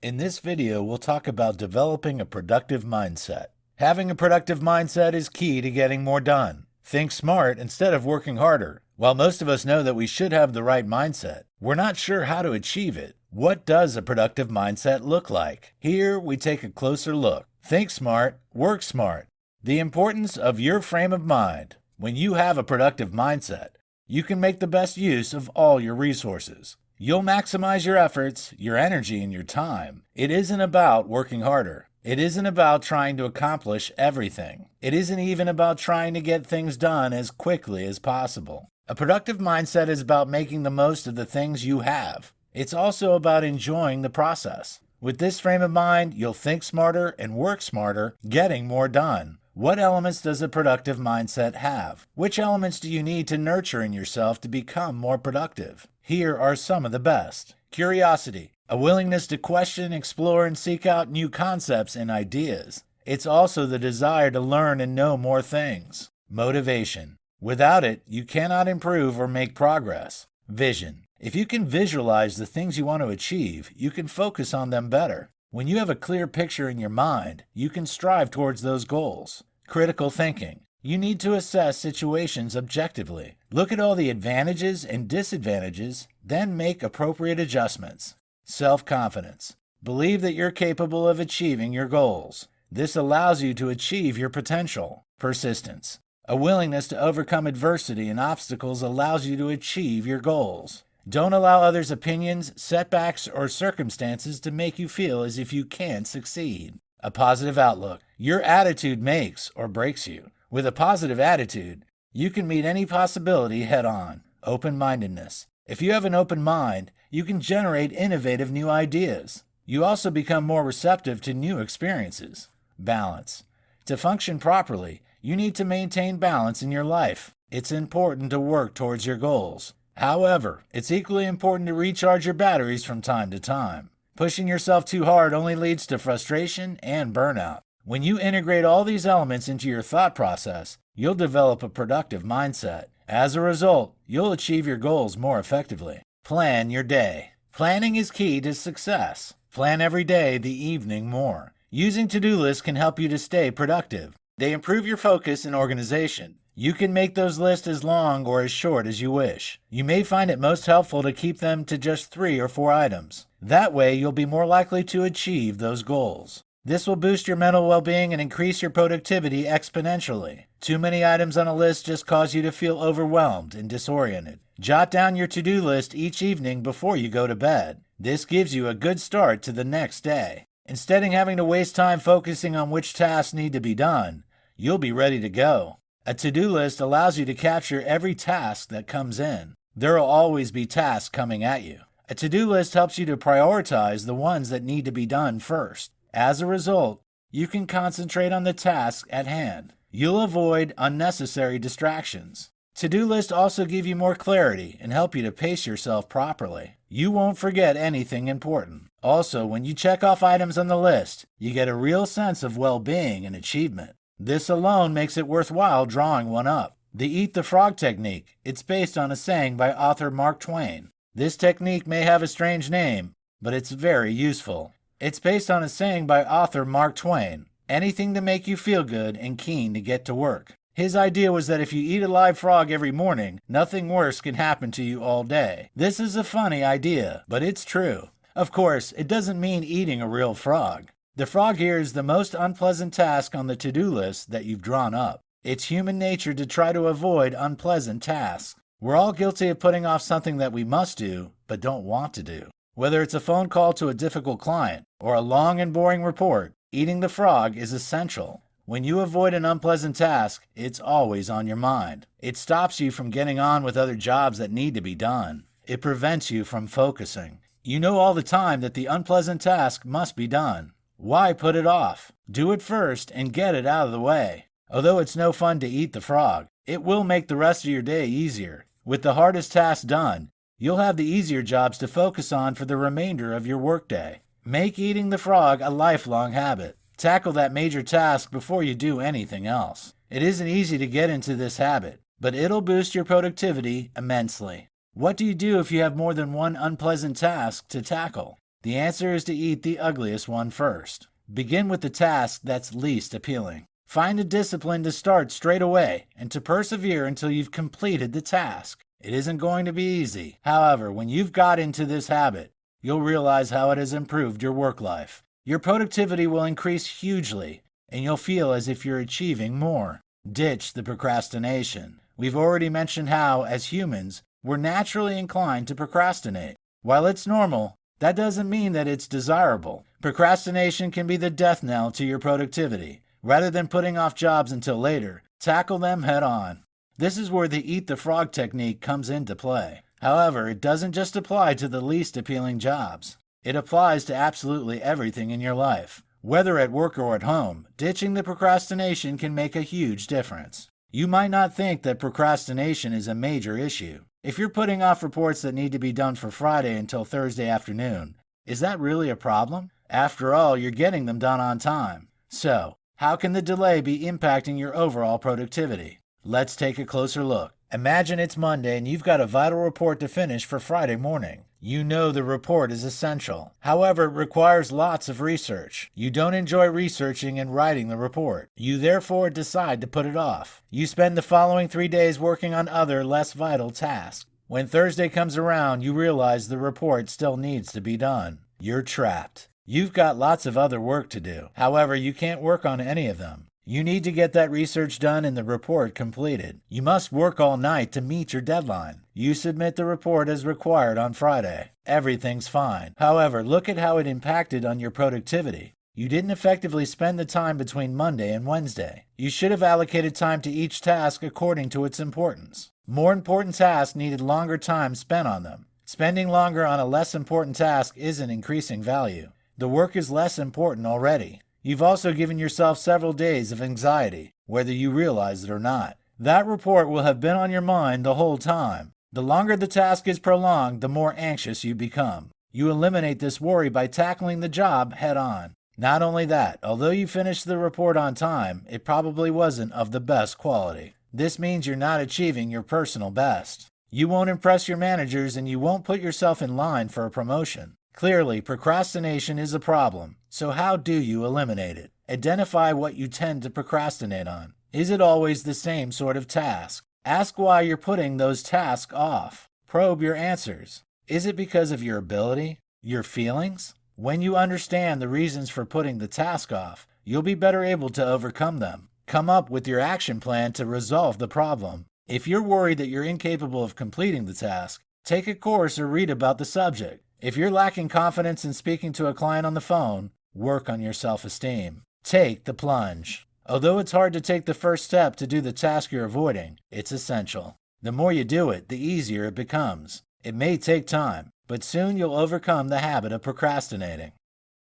In this video, we'll talk about developing a productive mindset. Having a productive mindset is key to getting more done. Think smart instead of working harder. While most of us know that we should have the right mindset, we're not sure how to achieve it. What does a productive mindset look like? Here, we take a closer look. Think smart, work smart. The importance of your frame of mind. When you have a productive mindset, you can make the best use of all your resources. You'll maximize your efforts, your energy, and your time. It isn't about working harder. It isn't about trying to accomplish everything. It isn't even about trying to get things done as quickly as possible. A productive mindset is about making the most of the things you have. It's also about enjoying the process. With this frame of mind, you'll think smarter and work smarter, getting more done. What elements does a productive mindset have? Which elements do you need to nurture in yourself to become more productive? Here are some of the best. Curiosity, a willingness to question, explore, and seek out new concepts and ideas. It's also the desire to learn and know more things. Motivation. Without it, you cannot improve or make progress. Vision. If you can visualize the things you want to achieve, you can focus on them better. When you have a clear picture in your mind, you can strive towards those goals. Critical thinking. You need to assess situations objectively. Look at all the advantages and disadvantages, then make appropriate adjustments. Self-confidence. Believe that you're capable of achieving your goals. This allows you to achieve your potential. Persistence. A willingness to overcome adversity and obstacles allows you to achieve your goals. Don't allow others' opinions, setbacks, or circumstances to make you feel as if you can't succeed. A positive outlook. Your attitude makes or breaks you. With a positive attitude, you can meet any possibility head-on. Open-mindedness. If you have an open mind, you can generate innovative new ideas. You also become more receptive to new experiences. Balance. To function properly, you need to maintain balance in your life. It's important to work towards your goals. However, it's equally important to recharge your batteries from time to time. Pushing yourself too hard only leads to frustration and burnout. When you integrate all these elements into your thought process, you'll develop a productive mindset. As a result, you'll achieve your goals more effectively. Plan your day. Planning is key to success. Plan every day, the evening more. Using to-do lists can help you to stay productive. They improve your focus and organization. You can make those lists as long or as short as you wish. You may find it most helpful to keep them to just 3 or 4 items. That way, you'll be more likely to achieve those goals. This will boost your mental well-being and increase your productivity exponentially. Too many items on a list just cause you to feel overwhelmed and disoriented. Jot down your to-do list each evening before you go to bed. This gives you a good start to the next day. Instead of having to waste time focusing on which tasks need to be done, you'll be ready to go. A to-do list allows you to capture every task that comes in. There will always be tasks coming at you. A to-do list helps you to prioritize the ones that need to be done first. As a result, you can concentrate on the task at hand. You'll avoid unnecessary distractions. To-do lists also give you more clarity and help you to pace yourself properly. You won't forget anything important. Also, when you check off items on the list, you get a real sense of well-being and achievement. This alone makes it worthwhile drawing one up. The Eat the Frog technique. It's based on a saying by author Mark Twain. This technique may have a strange name, but it's very useful. It's based on a saying by author Mark Twain. Anything to make you feel good and keen to get to work. His idea was that if you eat a live frog every morning, nothing worse can happen to you all day. This is a funny idea, but it's true. Of course, it doesn't mean eating a real frog. The frog here is the most unpleasant task on the to-do list that you've drawn up. It's human nature to try to avoid unpleasant tasks. We're all guilty of putting off something that we must do, but don't want to do. Whether it's a phone call to a difficult client or a long and boring report, eating the frog is essential. When you avoid an unpleasant task, it's always on your mind. It stops you from getting on with other jobs that need to be done. It prevents you from focusing. You know all the time that the unpleasant task must be done. Why put it off? Do it first and get it out of the way. Although it's no fun to eat the frog, it will make the rest of your day easier. With the hardest tasks done, you'll have the easier jobs to focus on for the remainder of your workday. Make eating the frog a lifelong habit. Tackle that major task before you do anything else. It isn't easy to get into this habit, but it'll boost your productivity immensely. What do you do if you have more than one unpleasant task to tackle? The answer is to eat the ugliest one first. Begin with the task that's least appealing. Find a discipline to start straight away and to persevere until you've completed the task. It isn't going to be easy. However, when you've got into this habit, you'll realize how it has improved your work life. Your productivity will increase hugely, and you'll feel as if you're achieving more. Ditch the procrastination. We've already mentioned how, as humans, we're naturally inclined to procrastinate. While it's normal, that doesn't mean that it's desirable. Procrastination can be the death knell to your productivity. Rather than putting off jobs until later, tackle them head on. This is where the eat the frog technique comes into play. However, it doesn't just apply to the least appealing jobs. It applies to absolutely everything in your life. Whether at work or at home, ditching the procrastination can make a huge difference. You might not think that procrastination is a major issue. If you're putting off reports that need to be done for Friday until Thursday afternoon, is that really a problem? After all, you're getting them done on time. So, how can the delay be impacting your overall productivity? Let's take a closer look. Imagine it's Monday and you've got a vital report to finish for Friday morning. You know the report is essential. However, it requires lots of research. You don't enjoy researching and writing the report. You therefore decide to put it off. You spend the following 3 days working on other, less vital tasks. When Thursday comes around, you realize the report still needs to be done. You're trapped. You've got lots of other work to do. However, you can't work on any of them. You need to get that research done and the report completed. You must work all night to meet your deadline. You submit the report as required on Friday. Everything's fine. However, look at how it impacted on your productivity. You didn't effectively spend the time between Monday and Wednesday. You should have allocated time to each task according to its importance. More important tasks needed longer time spent on them. Spending longer on a less important task isn't increasing value. The work is less important already. You've also given yourself several days of anxiety, whether you realize it or not. That report will have been on your mind the whole time. The longer the task is prolonged, the more anxious you become. You eliminate this worry by tackling the job head on. Not only that, although you finished the report on time, it probably wasn't of the best quality. This means you're not achieving your personal best. You won't impress your managers and you won't put yourself in line for a promotion. Clearly, procrastination is a problem, so how do you eliminate it? Identify what you tend to procrastinate on. Is it always the same sort of task? Ask why you're putting those tasks off. Probe your answers. Is it because of your ability? Your feelings? When you understand the reasons for putting the task off, you'll be better able to overcome them. Come up with your action plan to resolve the problem. If you're worried that you're incapable of completing the task, take a course or read about the subject. If you're lacking confidence in speaking to a client on the phone, work on your self-esteem. Take the plunge. Although it's hard to take the first step to do the task you're avoiding, it's essential. The more you do it, the easier it becomes. It may take time, but soon you'll overcome the habit of procrastinating.